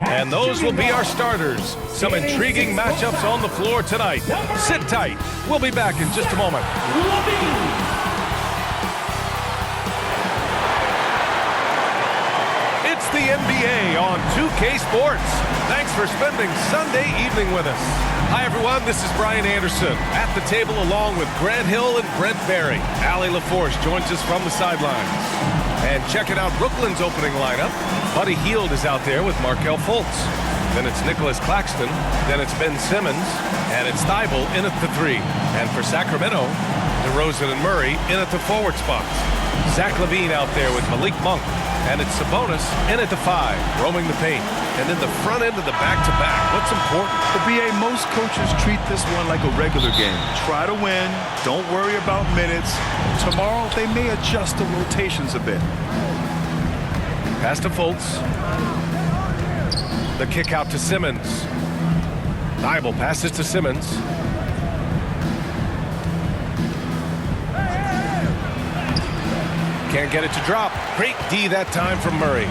And those will be our starters. Some intriguing matchups on the floor tonight. Sit tight. We'll be back in just a moment. It's the NBA on 2K Sports. Thanks for spending Sunday evening with us. Hi, everyone. This is Brian Anderson at the table along with Grant Hill and Brent Barry. Allie LaForce joins us from the sidelines. And checking out Brooklyn's opening lineup, Buddy Hield is out there with Markelle Fultz. Then it's Nicholas Claxton. Then it's Ben Simmons. And it's Thybulle in at the 3. And for Sacramento, DeRozan and Murray in at the forward spots. Zach LaVine out there with Malik Monk. And it's Sabonis in at the 5, roaming the paint. And then the front end of the back-to-back. What's important? The BA, most coaches treat this one like a regular game. Try to win. Don't worry about minutes. Tomorrow, they may adjust the rotations a bit. Pass to Fultz. The kick out to Simmons. Thybulle passes to Simmons. Can't get it to drop. Great D that time from Murray.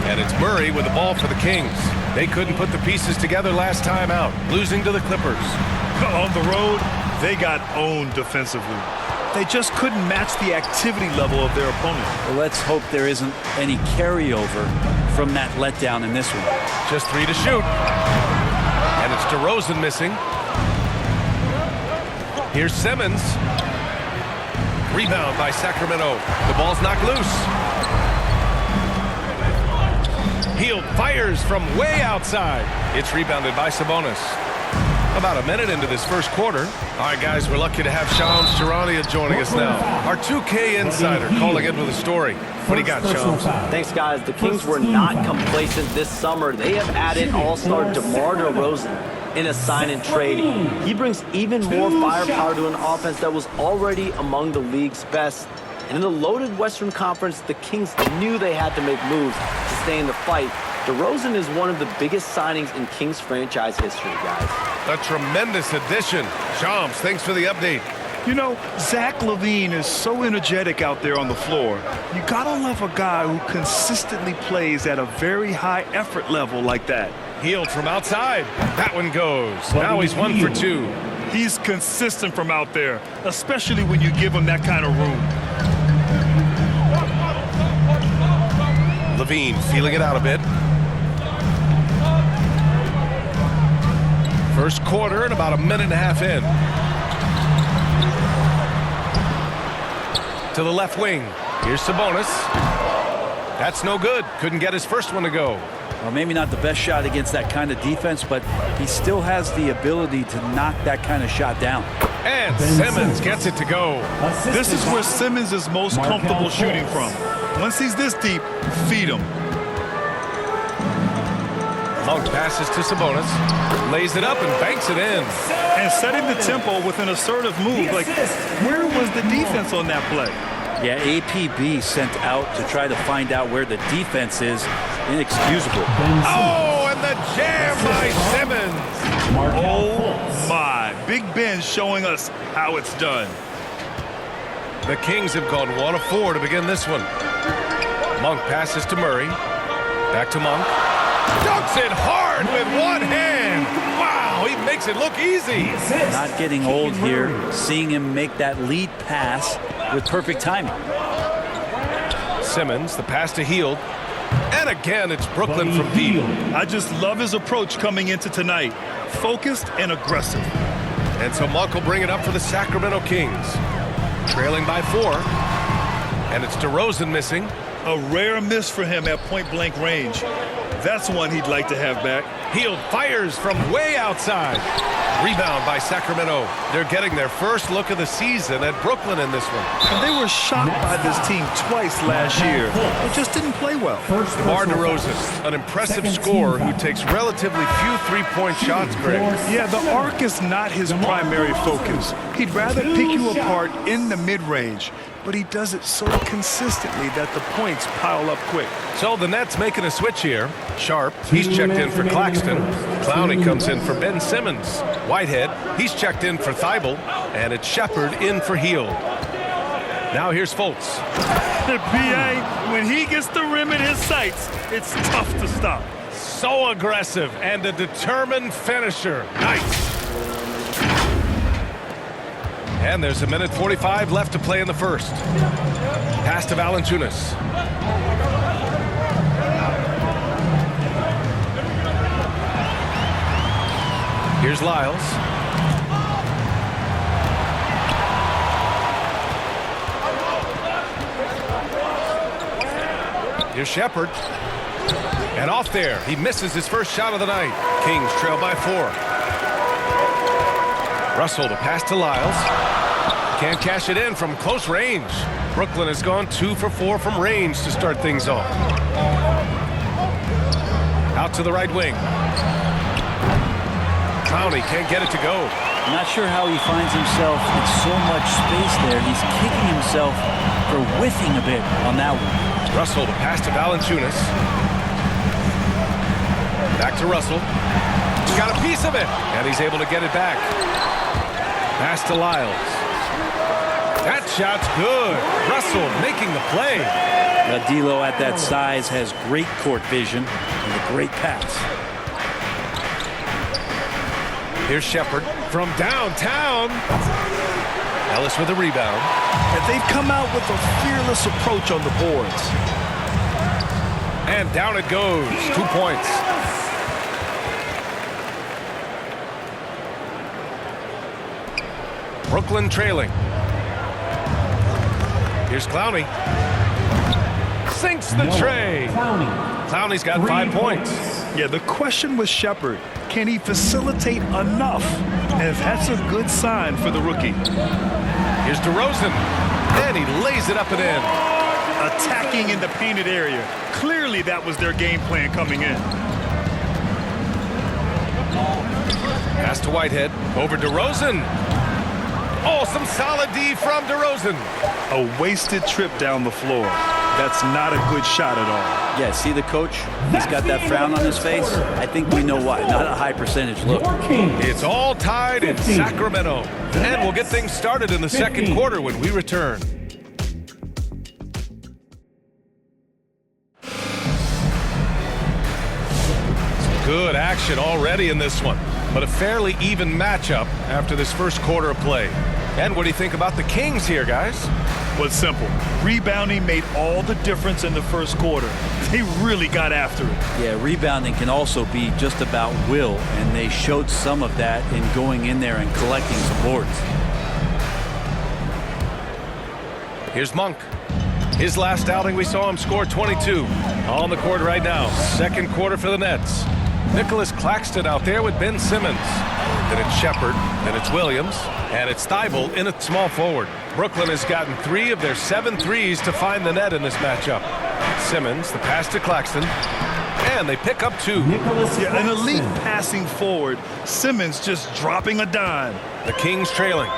And it's Murray with the ball for the Kings. They couldn't put the pieces together last time out, losing to the Clippers. On the road, they got owned defensively. They just couldn't match the activity level of their opponent. Well, let's hope there isn't any carryover from that letdown in this one. Just 3 to shoot. And it's DeRozan missing. Here's Simmons. Rebound by Sacramento. The ball's knocked loose. Hield fires from way outside. It's rebounded by Sabonis. About a minute into this first quarter. All right, guys, we're lucky to have Shams Charania joining us now. Our 2K insider calling in with a story. What do you got, Shams? Thanks, guys. The Kings were not complacent this summer. They have added all-star DeMar DeRozan in a sign-and-trade. He brings even more firepower to an offense that was already among the league's best. And in the loaded Western Conference, the Kings knew they had to make moves to stay in the fight. DeRozan is one of the biggest signings in Kings franchise history, guys. A tremendous addition. Shams, thanks for the update. You know, Zach LaVine is so energetic out there on the floor. You gotta love a guy who consistently plays at a very high effort level like that. Hield from outside. That one goes. Now he's 1 for 2. He's consistent from out there, especially when you give him that kind of room. LaVine feeling it out a bit. First quarter and about a minute and a half in. To the left wing. Here's Sabonis. That's no good. Couldn't get his first one to go. Well, maybe not the best shot against that kind of defense, but he still has the ability to knock that kind of shot down. And Simmons gets it to go. This is where Simmons is most comfortable shooting from. Once he's this deep, feed him. Monk passes to Sabonis, lays it up and banks it in. And setting the tempo with an assertive move. Like, where was the defense on that play? Yeah, APB sent out to try to find out where the defense is. Inexcusable. Oh, and the jam by Simmons. Oh, my. Big Ben showing us how it's done. The Kings have gone 1 of 4 to begin this one. Monk passes to Murray. Back to Monk. Dunks it hard with one hand. Wow, he makes it look easy. Not getting old here. Seeing him make that lead pass with perfect timing. Simmons, the pass to Hield. And again, it's Brooklyn from deep. I just love his approach coming into tonight. Focused and aggressive. And so Monk will bring it up for the Sacramento Kings. Trailing by 4. And it's DeRozan missing. A rare miss for him at point-blank range. That's one he'd like to have back. Hield fires from way outside. Rebound by Sacramento. They're getting their first look of the season at Brooklyn in this one. And they were shocked by this team twice last year. They just didn't play well. DeMar DeRozan, an impressive scorer who takes relatively few three-point shots, Greg. Yeah, the arc is not his primary focus. He'd rather pick you apart in the mid-range. But he does it so consistently that the points pile up quick. So the Nets making a switch here. Sharp, he's checked in for Claxton. Clowney comes in for Ben Simmons. Whitehead, he's checked in for Thybulle. And it's Shepard in for Hield. Now here's Fultz. The BA, when he gets the rim in his sights, it's tough to stop. So aggressive and a determined finisher. Nice. And there's 1:45 left to play in the first. Pass to Valanciunas. Here's Lyles. Here's Shepherd. And off there, he misses his first shot of the night. Kings trail by 4. Russell to pass to Lyles. Can't cash it in from close range. Brooklyn has gone 2 for 4 from range to start things off. Out to the right wing. Clowney can't get it to go. I'm not sure how he finds himself in so much space there. He's kicking himself for whiffing a bit on that one. Russell to pass to Valanciunas. Back to Russell. He's got a piece of it, and he's able to get it back. Pass to Lyles. That shot's good. Russell making the play. D'Lo at that size has great court vision and a great pass. Here's Shepherd from downtown. Ellis with a rebound. And they've come out with a fearless approach on the boards. And down it goes. 2 points. Brooklyn trailing. Here's Clowney. Sinks the tray. Clowney's got 5 points. Yeah, the question was Shepherd. Can he facilitate enough? And that's a good sign for the rookie. Here's DeRozan. And he lays it up and in. Attacking in the painted area. Clearly that was their game plan coming in. Pass to Whitehead. Over DeRozan. Oh, some solid D from DeRozan. A wasted trip down the floor. That's not a good shot at all. Yeah, see the coach? He's got that frown on his face. I think we know why. Not a high percentage look. It's all tied in Sacramento. And we'll get things started in the second quarter when we return. Some good action already in this one, but a fairly even matchup after this first quarter of play. And what do you think about the Kings here, guys? Well, it's simple. Rebounding made all the difference in the first quarter. They really got after it. Yeah, rebounding can also be just about will, and they showed some of that in going in there and collecting some boards. Here's Monk. His last outing, we saw him score 22. On the court right now. Second quarter for the Nets. Nicholas Claxton out there with Ben Simmons. Then it's Shepherd, then it's Williams, and it's Thybulle in a small forward. Brooklyn has gotten 3 of their 7 threes to find the net in this matchup. Simmons, the pass to Claxton, and they pick up 2. Yeah, an elite passing forward. Simmons just dropping a dime. The Kings trailing.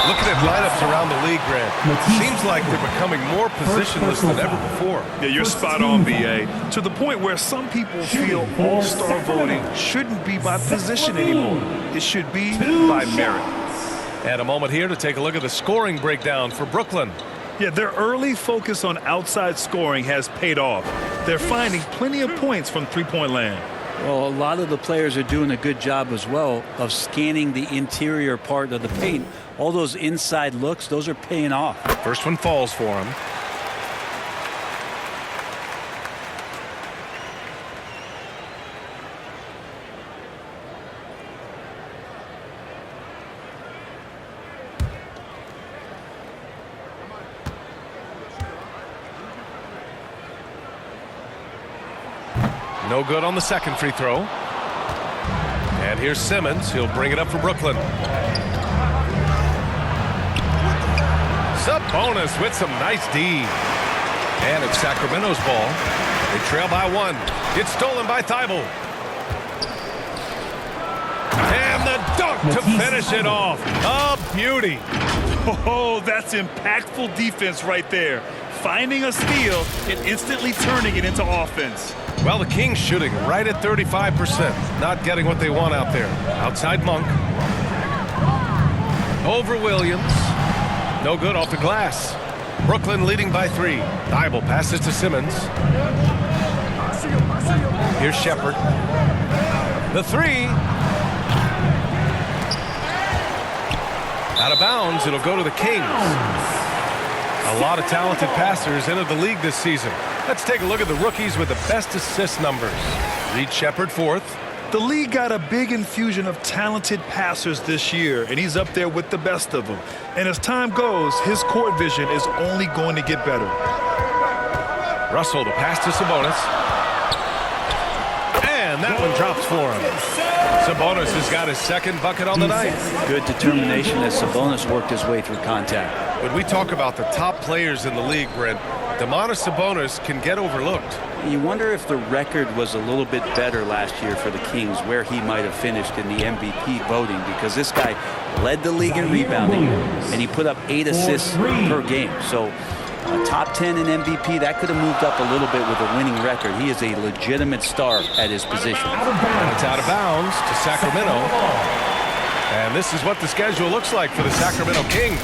Looking at lineups around the league, Grant, seems like they're becoming more positionless than ever before. Yeah, you're spot on, B.A. To the point where some people feel all-star voting shouldn't be by position anymore. It should be by merit. And a moment here to take a look at the scoring breakdown for Brooklyn. Yeah, their early focus on outside scoring has paid off. They're finding plenty of points from three-point land. Well, a lot of the players are doing a good job as well of scanning the interior part of the paint. All those inside looks, those are paying off. First one falls for him. No good on the second free throw. And here's Simmons. He'll bring it up for Brooklyn. Sabonis with some nice D. And it's Sacramento's ball. They trail by 1. It's stolen by Thybulle. And the dunk to finish it off. A beauty. Oh, that's impactful defense right there. Finding a steal and instantly turning it into offense. Well, the Kings shooting right at 35%. Not getting what they want out there. Outside Monk. Over Williams. No good off the glass. Brooklyn leading by 3. Thibault passes to Simmons. Here's Shepherd. The 3. Out of bounds. It'll go to the Kings. A lot of talented passers entered the league this season. Let's take a look at the rookies with the best assist numbers. Reed Shepherd, 4th. The league got a big infusion of talented passers this year, and he's up there with the best of them. And as time goes, his court vision is only going to get better. Russell, the pass to Sabonis. And that one drops for him. Sabonis has got his second bucket on the night. Good determination as Sabonis worked his way through contact. When we talk about the top players in the league, Brent, Domantas Sabonis can get overlooked. You wonder if the record was a little bit better last year for the Kings, where he might have finished in the MVP voting, because this guy led the league in rebounding, and he put up 8 assists per game. So a top 10 in MVP, that could have moved up a little bit with a winning record. He is a legitimate star at his position. And it's out of bounds to Sacramento. And this is what the schedule looks like for the Sacramento Kings.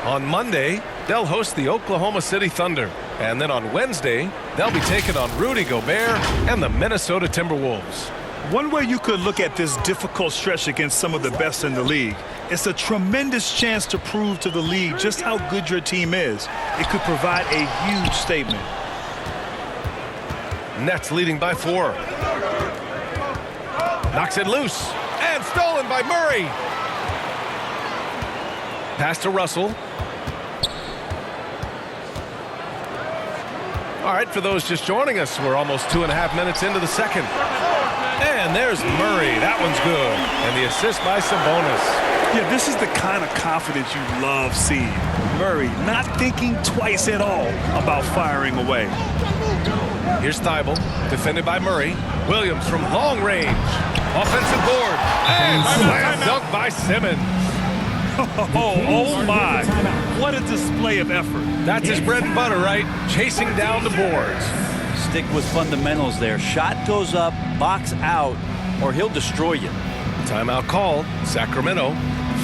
On Monday, they'll host the Oklahoma City Thunder. And then on Wednesday, they'll be taking on Rudy Gobert and the Minnesota Timberwolves. One way you could look at this difficult stretch against some of the best in the league, it's a tremendous chance to prove to the league just how good your team is. It could provide a huge statement. Nets leading by 4. Knocks it loose. And stolen by Murray. Pass to Russell. All right, for those just joining us, we're almost 2.5 minutes into the second. And there's Murray. That one's good. And the assist by Sabonis. Yeah, this is the kind of confidence you love seeing. Murray not thinking twice at all about firing away. Here's Thibault, defended by Murray. Williams from long range. Offensive board. And slam dunk by Simmons. Oh my. What a display of effort. That's his bread and butter, right? Chasing down the boards. Stick with fundamentals there. Shot goes up, box out, or he'll destroy you. Timeout called. Sacramento.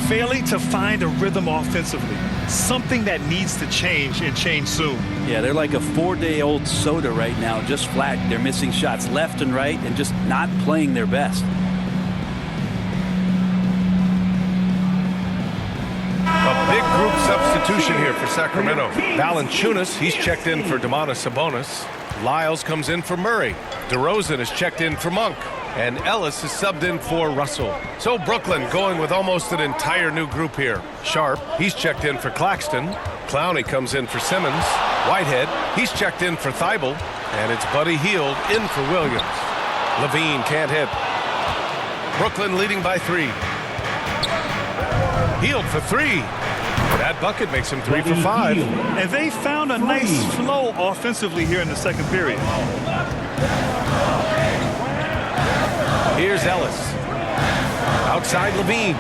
Failing to find a rhythm offensively. Something that needs to change, and change soon. Yeah, they're like a 4-day-old soda right now, just flat. They're missing shots left and right and just not playing their best. A big group substitution here for Sacramento. Valanciunas, he's checked in for Domantas Sabonis. Lyles comes in for Murray. DeRozan is checked in for Monk. And Ellis is subbed in for Russell. So Brooklyn going with almost an entire new group here. Sharp, he's checked in for Claxton. Clowney comes in for Simmons. Whitehead, he's checked in for Thibault. And it's Buddy Hield in for Williams. Levine can't hit. Brooklyn leading by 3. Hield for 3. That bucket makes him 3 for 5. And they found a nice flow offensively here in the second period. Here's Ellis. Outside Levine.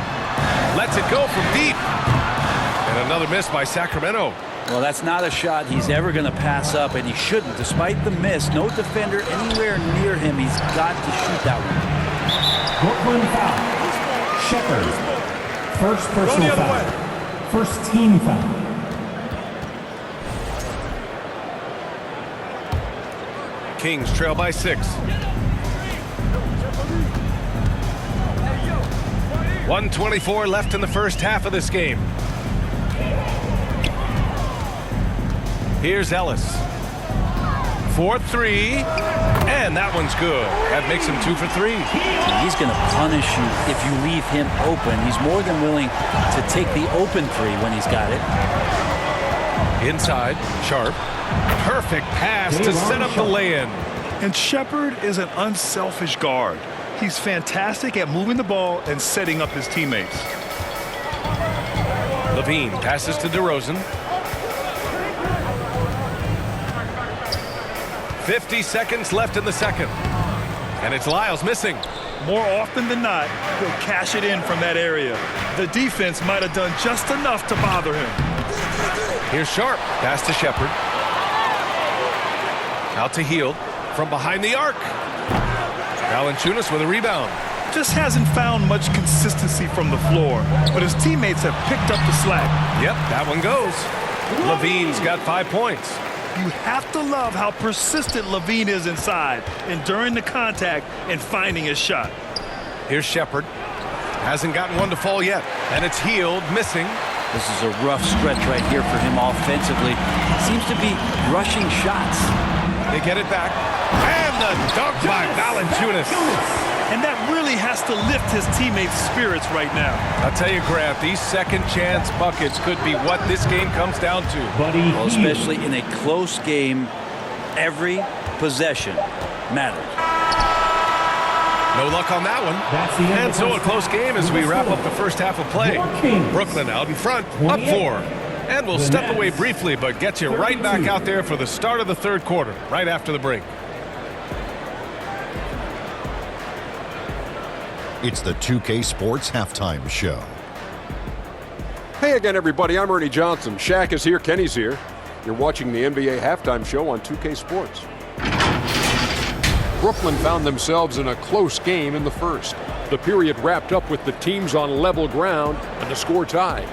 Lets it go from deep. And another miss by Sacramento. Well, that's not a shot he's ever going to pass up, and he shouldn't. Despite the miss, no defender anywhere near him. He's got to shoot that one. Brooklyn foul. Shepherd. First personal foul. First team foul. Kings trail by 6. 1:24 left in the first half of this game. Here's Ellis. 4-3. And that one's good. That makes him 2 for 3. He's going to punish you if you leave him open. He's more than willing to take the open 3 when he's got it. Inside, Sharp. Perfect pass to set up the lay-in. And Shepherd is an unselfish guard. He's fantastic at moving the ball and setting up his teammates. Levine passes to DeRozan. 50 seconds left in the second. And it's Lyles missing. More often than not, he'll cash it in from that area. The defense might have done just enough to bother him. Here's Sharp. Pass to Shepherd. Out to Hield. From behind the arc. Valanciunas with a rebound. Just hasn't found much consistency from the floor, but his teammates have picked up the slack. Yep, that one goes. Levine's got 5 points. You have to love how persistent Levine is inside, enduring the contact and finding his shot. Here's Shepard. Hasn't gotten one to fall yet. And it's Hield, missing. This is a rough stretch right here for him offensively. Seems to be rushing shots. They get it back. And the dunk by Valanciunas. And that really has to lift his teammates' spirits right now. I'll tell you, Grant, these second chance buckets could be what this game comes down to. Well, especially in a close game, every possession matters. No luck on that one. And so a close game as we wrap up the first half of play. Brooklyn out in front, up 4. And we'll step away briefly, but get you right back out there for the start of the third quarter, right after the break. It's the 2K Sports Halftime Show. Hey again, everybody. I'm Ernie Johnson. Shaq is here. Kenny's here. You're watching the NBA Halftime Show on 2K Sports. Brooklyn found themselves in a close game in the first. The period wrapped up with the teams on level ground and the score tied.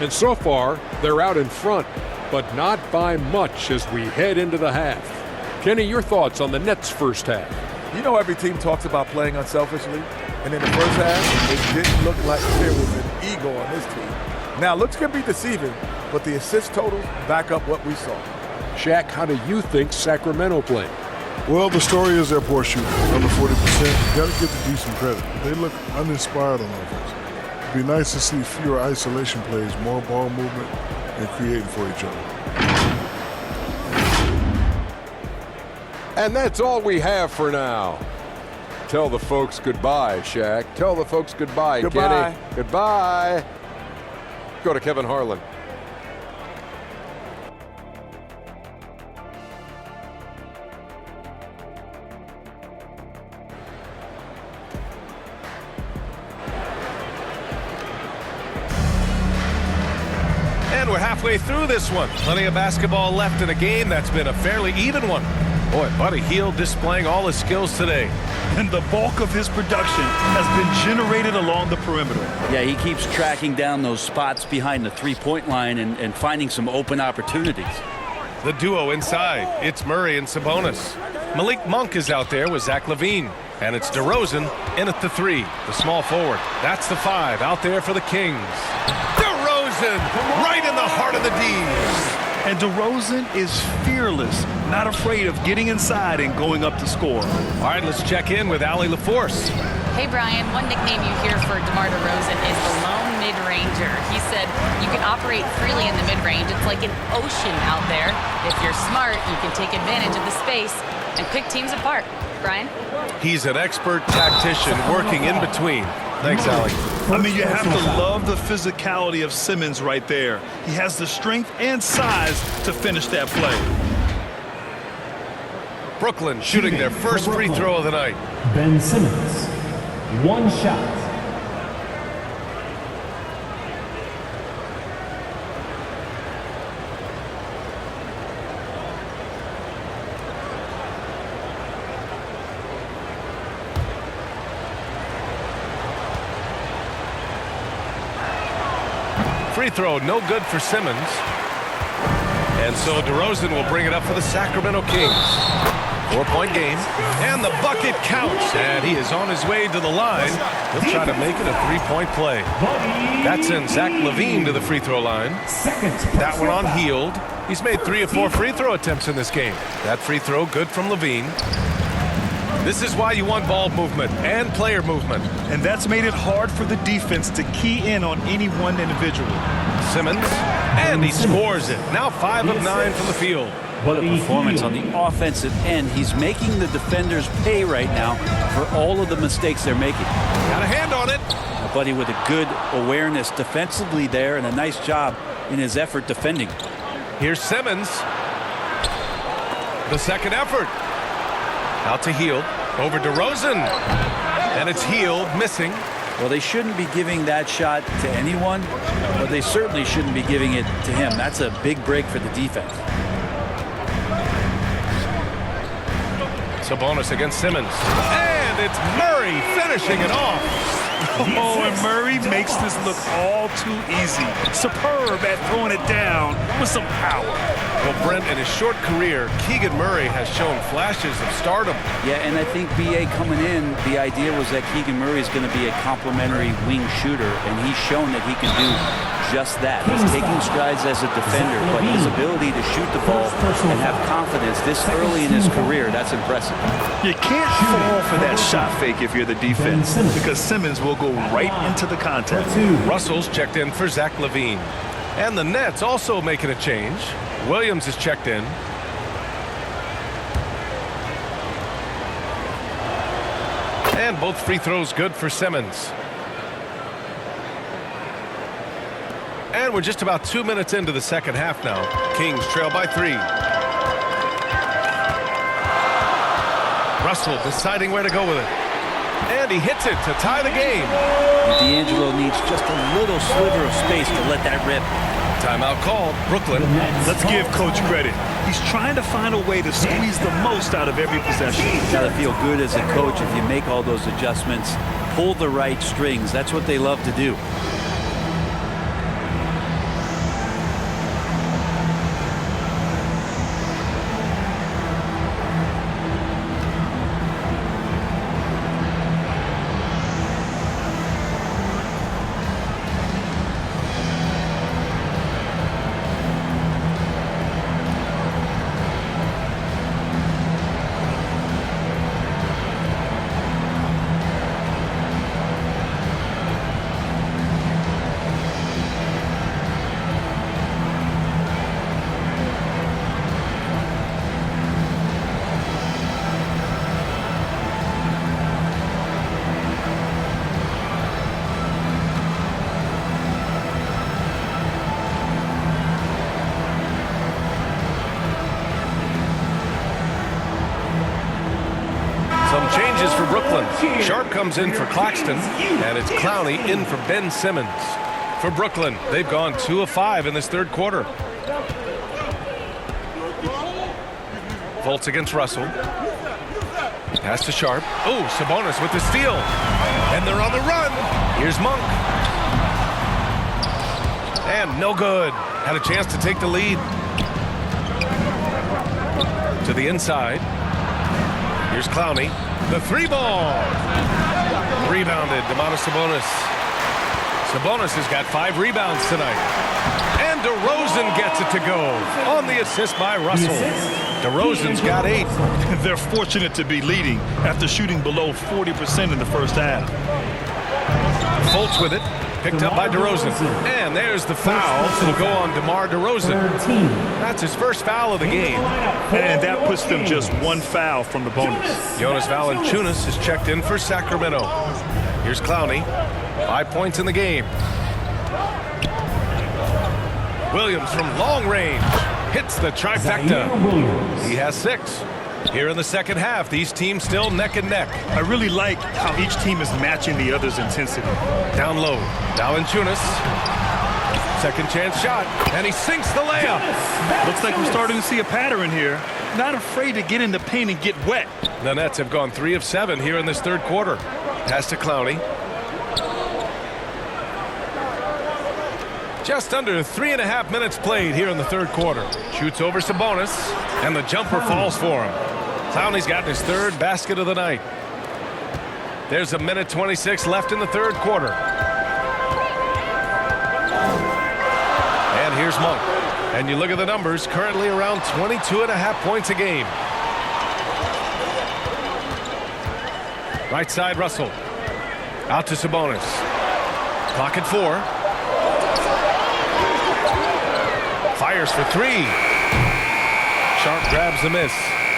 And so far, they're out in front, but not by much as we head into the half. Kenny, your thoughts on the Nets' first half? You know, every team talks about playing unselfishly, and in the first half, it didn't look like there was an ego on this team. Now, looks can be deceiving, but the assist totals back up what we saw. Shaq, how do you think Sacramento played? Well, the story is their poor shooting, under 40%. You got to give the D some credit. They look uninspired on offense. It'd be nice to see fewer isolation plays, more ball movement, and creating for each other. And that's all we have for now. Tell the folks goodbye, Shaq. Tell the folks goodbye, Goodbye. Kenny. Goodbye. Go to Kevin Harlan. And we're halfway through this one. Plenty of basketball left in a game that's been a fairly even one. Boy, Buddy Hield displaying all his skills today. And the bulk of his production has been generated along the perimeter. Yeah, he keeps tracking down those spots behind the three-point line and finding some open opportunities. The duo inside. It's Murray and Sabonis. Malik Monk is out there with Zach LaVine. And it's DeRozan in at the 3, the small forward. That's the 5 out there for the Kings. DeRozan right in the heart of the D's. And DeRozan is fearless, not afraid of getting inside and going up to score. All right, let's check in with Allie LaForce. Hey, Brian, one nickname you hear for DeMar DeRozan is the lone mid-ranger. He said you can operate freely in the mid-range. It's like an ocean out there. If you're smart, you can take advantage of the space and pick teams apart. Brian? He's an expert tactician working in between. Thanks, Allie. I mean, you have to love the physicality of Simmons right there. He has the strength and size to finish that play. Brooklyn shooting their first free throw of the night. Ben Simmons, 1 shot. Free throw, no good for Simmons. And so DeRozan will bring it up for the Sacramento Kings. 4-point game, and the bucket counts, and he is on his way to the line. He'll try to make it a 3-point play. That sends Zach LaVine to the free throw line. That one on Hield. He's made 3 or 4 free throw attempts in this game. That free throw good from LaVine. This is why you want ball movement and player movement. And that's made it hard for the defense to key in on any one individual. Simmons, and he scores it. Now 5 of 9 from the field. What a performance on the offensive end. He's making the defenders pay right now for all of the mistakes they're making. Got a hand on it. A buddy with a good awareness defensively there and a nice job in his effort defending. Here's Simmons. The second effort. Out to Hield. Over DeRozan. And it's Hield missing. Well, they shouldn't be giving that shot to anyone, but they certainly shouldn't be giving it to him. That's a big break for the defense. Sabonis against Simmons. And it's Murray finishing it off. Oh, and Murray makes this look all too easy. Superb at throwing it down with some power. Well, Brent, in his short career, Keegan Murray has shown flashes of stardom. Yeah, and I think B.A. coming in, the idea was that Keegan Murray is going to be a complimentary wing shooter, and he's shown that he can do just that. He's taking strides as a defender, but his ability to shoot the ball and have confidence this early in his career, that's impressive. You can't fall for that shot fake if you're the defense, because Simmons will go right into the contact. Russell's checked in for Zach LaVine. And the Nets also making a change. Williams is checked in. And both free throws good for Simmons. And we're just about 2 minutes into the second half now. Kings trail by 3. Russell deciding where to go with it. And he hits it to tie the game. D'Angelo needs just a little sliver of space to let that rip. Timeout called. Brooklyn. Let's give Coach credit. He's trying to find a way to squeeze the most out of every possession. Got to feel good as a coach if you make all those adjustments, pull the right strings. That's what they love to do. Some changes for Brooklyn. Sharp comes in for Claxton, and it's Clowney in for Ben Simmons. For Brooklyn, they've gone 2 of 5 in this third quarter. Fultz against Russell. Pass to Sharp. Oh, Sabonis with the steal. And they're on the run. Here's Monk. And no good. Had a chance to take the lead. To the inside. Here's Clowney. The 3-ball. Rebounded. Domantas Sabonis. Sabonis has got 5 rebounds tonight. And DeRozan gets it to go on the assist by Russell. DeRozan's got 8. They're fortunate to be leading after shooting below 40% in the first half. Fultz with it. Picked up by DeRozan. And there's the foul. It'll go on DeMar DeRozan. That's his first foul of the game. And that puts them just 1 foul from the bonus. Jonas Valanciunas is checked in for Sacramento. Here's Clowney. 5 points in the game. Williams from long range hits the trifecta. He has 6. Here in the second half, these teams still neck and neck. I really like how each team is matching the other's intensity. Down low, Valanciunas. Second chance shot, and he sinks the layup. Looks like we're starting to see a pattern here. Not afraid to get in the paint and get wet. The Nets have gone 3 of 7 here in this third quarter. Pass to Clowney. Just under 3.5 minutes played here in the third quarter. Shoots over Sabonis, and the jumper falls for him. Clowney's gotten his 3rd basket of the night. There's a minute 26 left in the third quarter. And here's Monk. And you look at the numbers, currently around 22.5 points a game. Right side, Russell. Out to Sabonis. Clock at 4. Fires for 3. Sharp grabs the miss.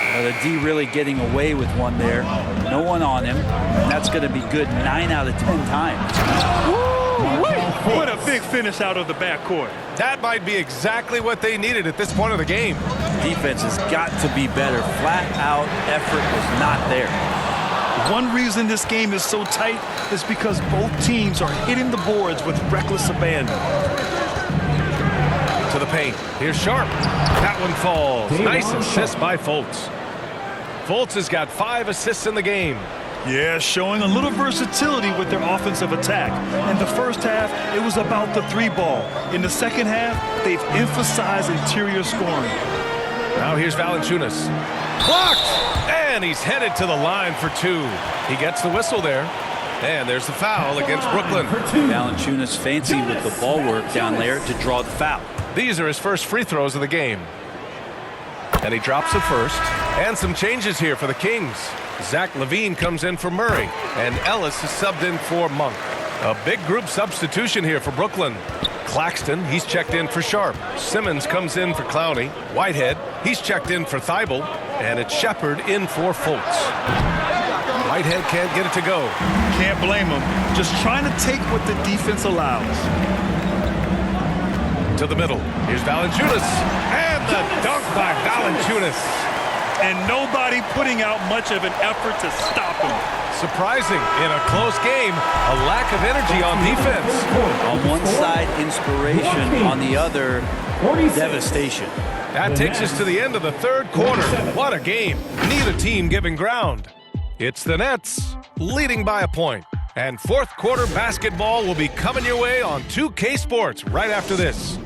The D really getting away with one there. No one on him. And that's going to be good 9 out of 10 times. What a big finish out of the backcourt. That might be exactly what they needed at this point of the game. Defense has got to be better. Flat out effort was not there. One reason this game is so tight is because both teams are hitting the boards with reckless abandon. To the paint. Here's Sharp. That one falls. Nice assist by Fultz. Fultz has got 5 assists in the game. Yeah, showing a little versatility with their offensive attack. In the first half, it was about the three ball. In the second half, they've emphasized interior scoring. Now here's Valanciunas. Blocked! And he's headed to the line for two. He gets the whistle there. And there's the foul against Brooklyn. Valanciunas fancy with the ball work down there to draw the foul. These are his first free throws of the game. And he drops it first. And some changes here for the Kings. Zach LaVine comes in for Murray. And Ellis is subbed in for Monk. A big group substitution here for Brooklyn. Claxton, he's checked in for Sharp. Simmons comes in for Clowney. Whitehead, he's checked in for Thibault. And it's Shepard in for Fultz. Whitehead can't get it to go. Can't blame him. Just trying to take what the defense allows. To the middle. Here's Valanciunas. And the dunk by Valanciunas. And nobody putting out much of an effort to stop him. Surprising in a close game, a lack of energy on defense. On one side, inspiration. On the other, devastation. That takes us to the end of the third quarter. What a game. Neither team giving ground. It's the Nets leading by a point. And fourth quarter basketball will be coming your way on 2K Sports right after this.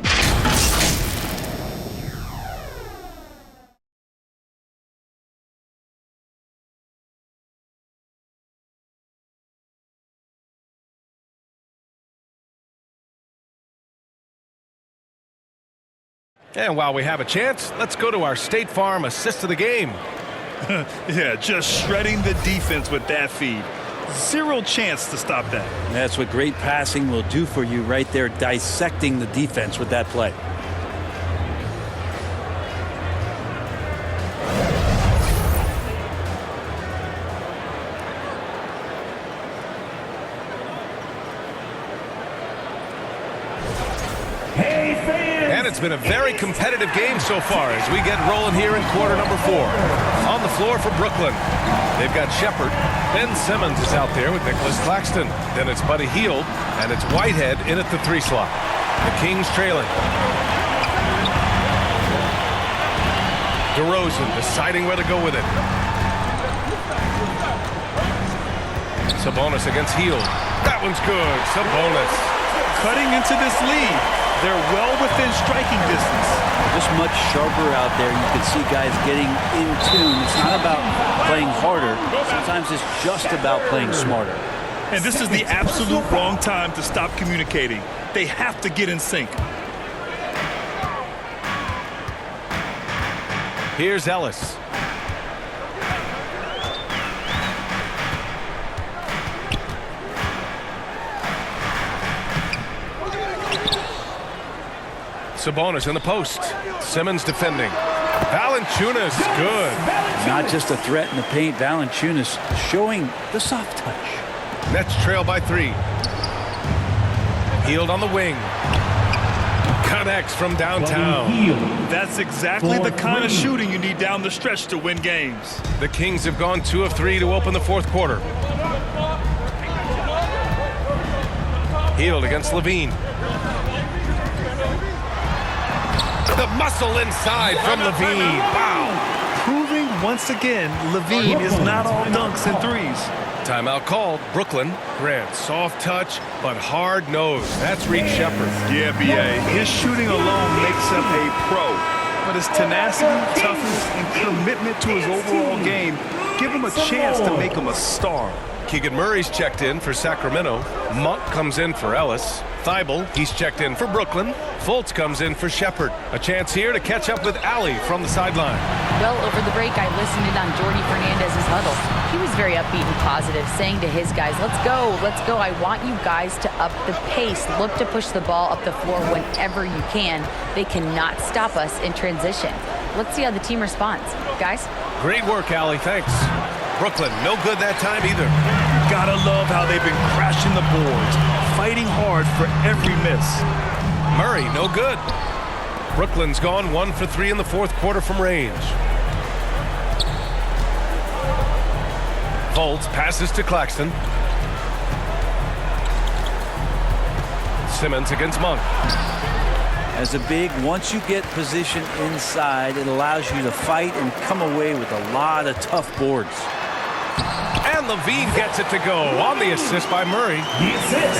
And while we have a chance, let's go to our State Farm assist of the game. Yeah, just shredding the defense with that feed. Zero chance to stop that. That's what great passing will do for you right there, dissecting the defense with that play. And it's been a very competitive game so far as we get rolling here in quarter number 4. On the floor for Brooklyn, they've got Shepard. Ben Simmons is out there with Nicholas Claxton. Then it's Buddy Hield, and it's Whitehead in at the 3 slot. The Kings trailing. DeRozan deciding where to go with it. Sabonis against Hield. That one's good. Sabonis. Cutting into this lead. They're well within striking distance. Just much sharper out there. You can see guys getting in tune. It's not about playing harder. Sometimes it's just about playing smarter. And this is the absolute wrong time to stop communicating. They have to get in sync. Here's Ellis. Sabonis in the post. Simmons defending. Valanciunas, good. Not just a threat in the paint. Valanciunas showing the soft touch. Nets trail by 3. Hield on the wing. Connects from downtown. That's exactly the kind of shooting you need down the stretch to win games. The Kings have gone 2 of 3 to open the fourth quarter. Hield against LaVine. The muscle inside from LaVine. Wow. Proving once again, LaVine is not all dunks and threes. Timeout called. Brooklyn. Grant, soft touch, but hard nose. That's Reed Shepard. Yeah, B.A. His shooting alone makes him a pro. But his tenacity, toughness, and commitment to his overall game give him a chance to make him a star. Keegan Murray's checked in for Sacramento. Monk comes in for Ellis. Thibault, he's checked in for Brooklyn. Fultz comes in for Shepard. A chance here to catch up with Allie from the sideline. Well, over the break, I listened in on Jordi Fernandez's huddle. He was very upbeat and positive, saying to his guys, let's go. I want you guys to up the pace. Look to push the ball up the floor whenever you can. They cannot stop us in transition. Let's see how the team responds. Guys? Great work, Allie. Thanks. Brooklyn, no good that time either. Gotta love how they've been crashing the boards, fighting hard for every miss. Murray, no good. Brooklyn's gone 1 for 3 in the fourth quarter from range. Fultz passes to Claxton. Simmons against Monk. As a big, once you get position inside, it allows you to fight and come away with a lot of tough boards. And LaVine gets it to go on the assist by Murray.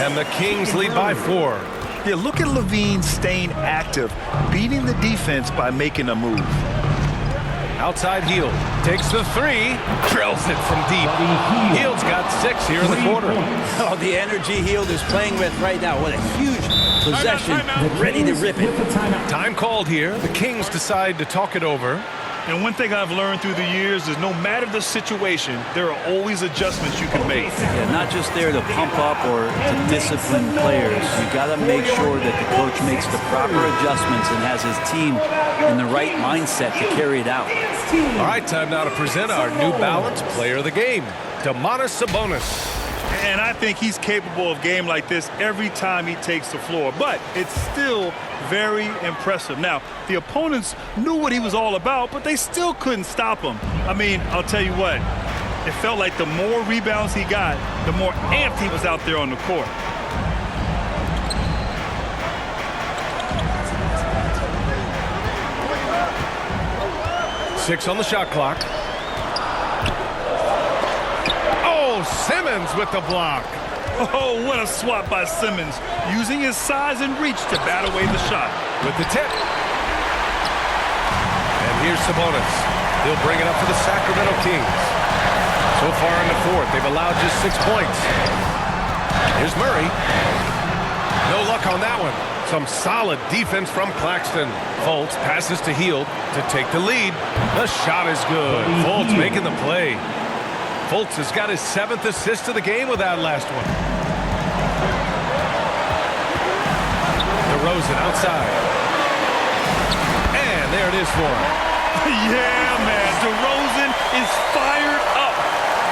And the Kings lead by 4. Yeah, look at LaVine staying active, beating the defense by making a move. Outside Hield takes the 3, drills it from deep. Hield's got 6 here in the quarter. Oh, the energy Hield is playing with right now. What a huge possession, ready to rip it. Time called here. The Kings decide to talk it over. And one thing I've learned through the years is no matter the situation, there are always adjustments you can make. Yeah, not just there to pump up or to discipline players. You got to make sure that the coach makes the proper adjustments and has his team in the right mindset to carry it out. All right, time now to present our New Balance Player of the Game, Domantas Sabonis. And I think he's capable of a game like this every time he takes the floor. But it's still very impressive. Now, the opponents knew what he was all about, but they still couldn't stop him. I mean, I'll tell you what, it felt like the more rebounds he got, the more amped he was out there on the court. Six on the shot clock. Simmons with the block. Oh, what a swat by Simmons, using his size and reach to bat away the shot. With the tip. And here's Sabonis. He'll bring it up for the Sacramento Kings. So far in the fourth, they've allowed just 6 points. Here's Murray. No luck on that one. Some solid defense from Claxton. Fultz passes to Hield to take the lead. The shot is good. Fultz making the play. Fultz has got his 7th assist of the game with that last one. DeRozan outside. And there it is for him. Yeah, man. DeRozan is fired up.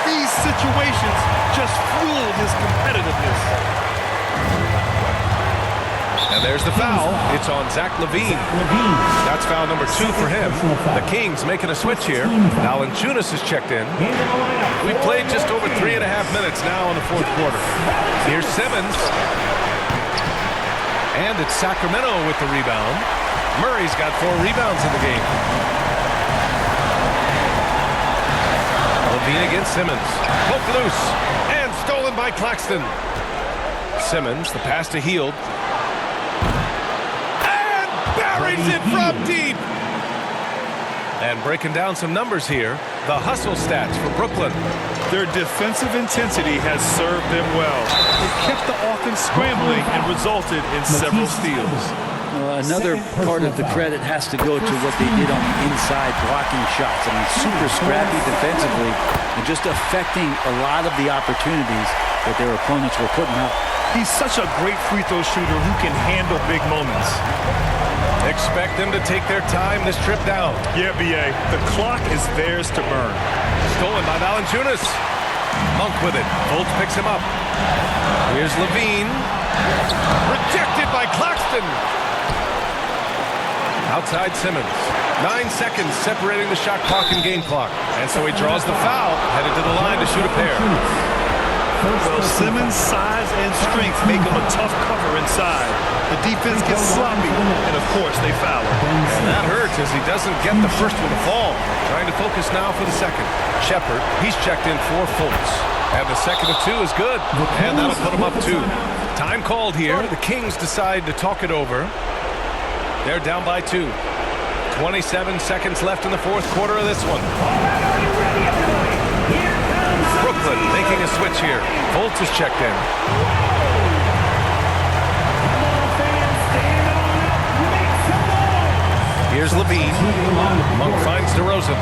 These situations just fuel his competitiveness. And there's the foul. It's on Zach LaVine. That's foul number 2 for him. The Kings making a switch here. Valanciunas is checked in. We played just over 3.5 minutes now in the fourth quarter. Here's Simmons. And it's Sacramento with the rebound. Murray's got 4 rebounds in the game. LaVine against Simmons. Poked loose. And stolen by Claxton. Simmons, the pass to Hield. Buries it from deep. And breaking down some numbers here, the hustle stats for Brooklyn. Their defensive intensity has served them well. It kept the offense scrambling and resulted in several steals. Another part of the credit has to go to what they did on the inside blocking shots. I mean, super scrappy defensively and just affecting a lot of the opportunities that their opponents were putting up. He's such a great free throw shooter who can handle big moments. Expect them to take their time this trip down. Yeah, B.A. The clock is theirs to burn. Stolen by Valanciunas. Monk with it. Fultz picks him up. Here's LaVine. Rejected by Claxton. Outside Simmons. 9 seconds separating the shot clock and game clock. And so he draws the foul, headed to the line to shoot a pair. Well, Simmons' size and strength make him a tough cover inside. The defense gets sloppy, and of course they foul him. And that hurts as he doesn't get the first one to fall. Trying to focus now for the second. Shepard, he's checked in for Fultz. And the second of 2 is good. And that'll put him up 2. Time called here. The Kings decide to talk it over. They're down by 2. 27 seconds left in the fourth quarter of this one. Brooklyn making a switch here. Fultz is checked in. Here's LaVine. Monk finds DeRozan.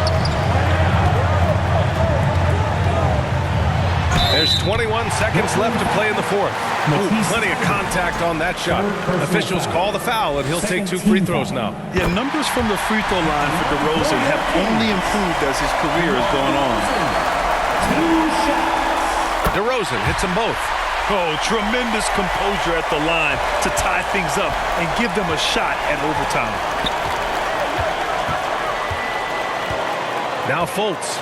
There's 21 seconds left to play in the fourth. Ooh, plenty of contact on that shot. Officials call the foul, and he'll take 2 free throws now. Yeah, numbers from the free throw line for DeRozan have only improved as his career has gone on. DeRozan hits them both. Oh, tremendous composure at the line to tie things up and give them a shot at overtime. Now Fultz.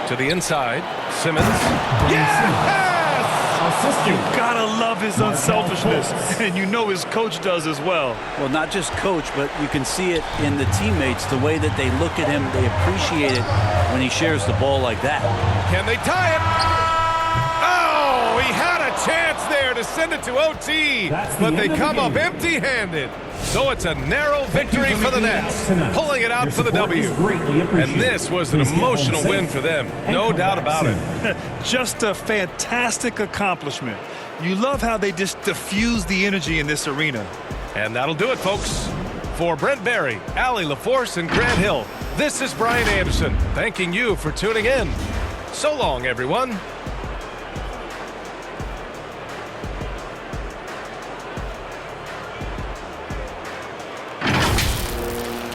To the inside. Simmons. Yes! You gotta love his unselfishness, and you know his coach does as well. Well, not just coach, but you can see it in the teammates, the way that they look at him. They appreciate it when he shares the ball like that. Can they tie it? Oh, he had a chance there to send it to OT, but they come up empty-handed. So it's a narrow victory for the Nets, pulling it out for the W. And this was an emotional win for them, no doubt about it. Just a fantastic accomplishment. You love how they just diffuse the energy in this arena. And that'll do it, folks. For Brent Barry, Allie LaForce, and Grant Hill, this is Brian Anderson, thanking you for tuning in. So long, everyone.